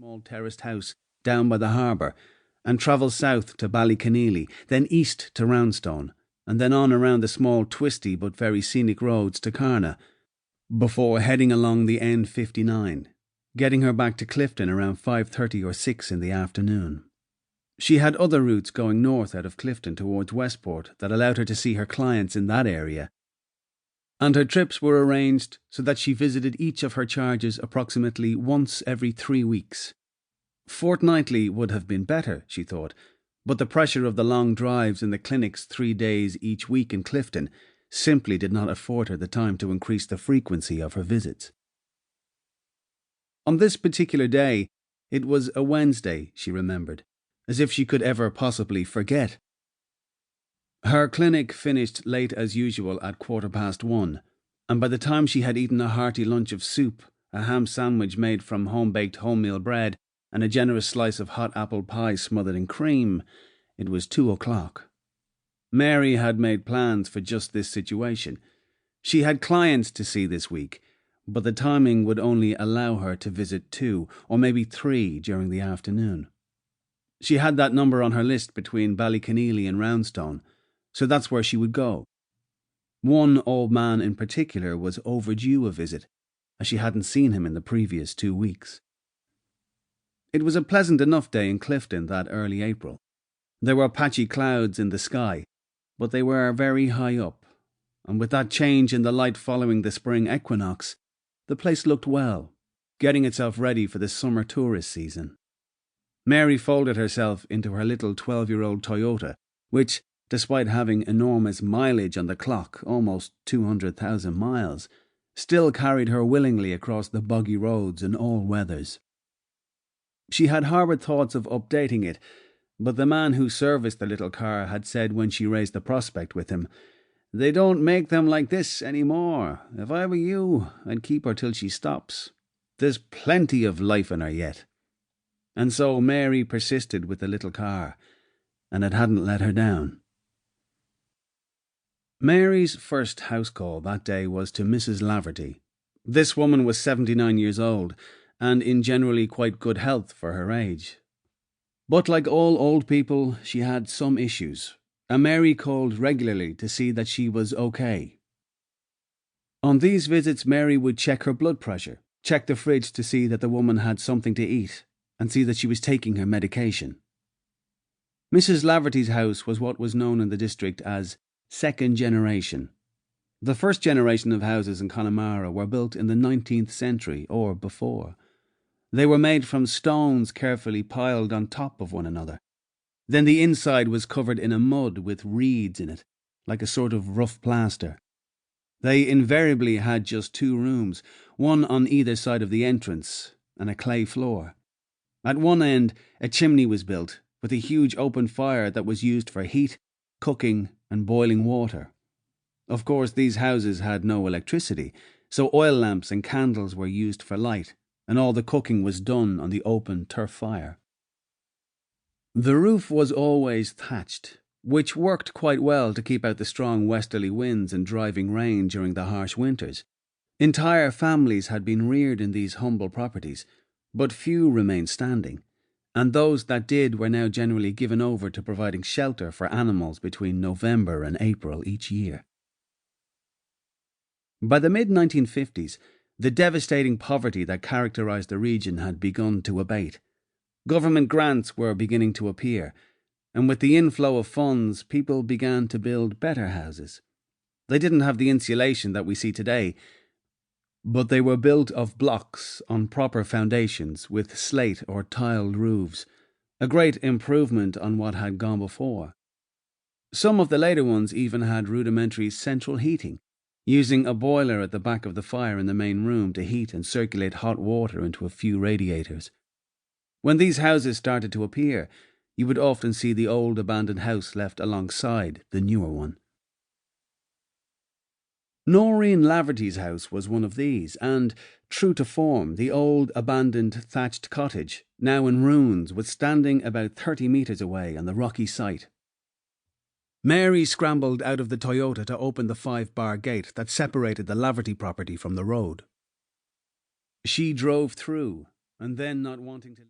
small terraced house down by the harbour and travel south to Ballyconneely, then east to Roundstone, and then on around the small twisty but very scenic roads to Carna, before heading along the N59, getting her back to Clifton around 5:30 or 6 in the afternoon. She had other routes going north out of Clifton towards Westport that allowed her to see her clients in that area, and her trips were arranged so that she visited each of her charges approximately once every 3 weeks. Fortnightly would have been better, she thought, but the pressure of the long drives in the clinics 3 days each week in Clifton simply did not afford her the time to increase the frequency of her visits. On this particular day, it was a Wednesday, she remembered, as if she could ever possibly forget. Her clinic finished late as usual at 1:15, and by the time she had eaten a hearty lunch of soup, a ham sandwich made from home-baked wholemeal bread, and a generous slice of hot apple pie smothered in cream, it was 2:00. Mary had made plans for just this situation. She had clients to see this week, but the timing would only allow her to visit 2 or maybe 3 during the afternoon. She had that number on her list between Ballyconneely and Roundstone, so that's where she would go. One old man in particular was overdue a visit, as she hadn't seen him in the previous 2 weeks. It was a pleasant enough day in Clifton that early April. There were patchy clouds in the sky, but they were very high up, and with that change in the light following the spring equinox, the place looked well, getting itself ready for the summer tourist season. Mary folded herself into her little 12-year-old Toyota, which, despite having enormous mileage on the clock, almost 200,000 miles, still carried her willingly across the boggy roads in all weathers. She had harboured thoughts of updating it, but the man who serviced the little car had said when she raised the prospect with him, "They don't make them like this anymore. If I were you, I'd keep her till she stops. There's plenty of life in her yet." And so Mary persisted with the little car, and it hadn't let her down. Mary's first house call that day was to Mrs. Laverty. This woman was 79 years old, and in generally quite good health for her age. But like all old people, she had some issues, and Mary called regularly to see that she was okay. On these visits, Mary would check her blood pressure, check the fridge to see that the woman had something to eat, and see that she was taking her medication. Mrs. Laverty's house was what was known in the district as second generation. The first generation of houses in Connemara were built in the 19th century or before. They were made from stones carefully piled on top of one another. Then the inside was covered in a mud with reeds in it, like a sort of rough plaster. They invariably had just 2 rooms, one on either side of the entrance, and a clay floor. At one end, a chimney was built, with a huge open fire that was used for heat, cooking, and boiling water. Of course, these houses had no electricity, so oil lamps and candles were used for light, and all the cooking was done on the open turf fire. The roof was always thatched, which worked quite well to keep out the strong westerly winds and driving rain during the harsh winters. Entire families had been reared in these humble properties, but few remained standing, and those that did were now generally given over to providing shelter for animals between November and April each year. By the mid-1950s, the devastating poverty that characterised the region had begun to abate. Government grants were beginning to appear, and with the inflow of funds, people began to build better houses. They didn't have the insulation that we see today, but they were built of blocks on proper foundations with slate or tiled roofs, a great improvement on what had gone before. Some of the later ones even had rudimentary central heating, using a boiler at the back of the fire in the main room to heat and circulate hot water into a few radiators. When these houses started to appear, you would often see the old abandoned house left alongside the newer one. Noreen Laverty's house was one of these, and, true to form, the old abandoned thatched cottage, now in ruins, was standing about 30 metres away on the rocky site. Mary scrambled out of the Toyota to open the 5-bar gate that separated the Laverty property from the road. She drove through, and then, not wanting to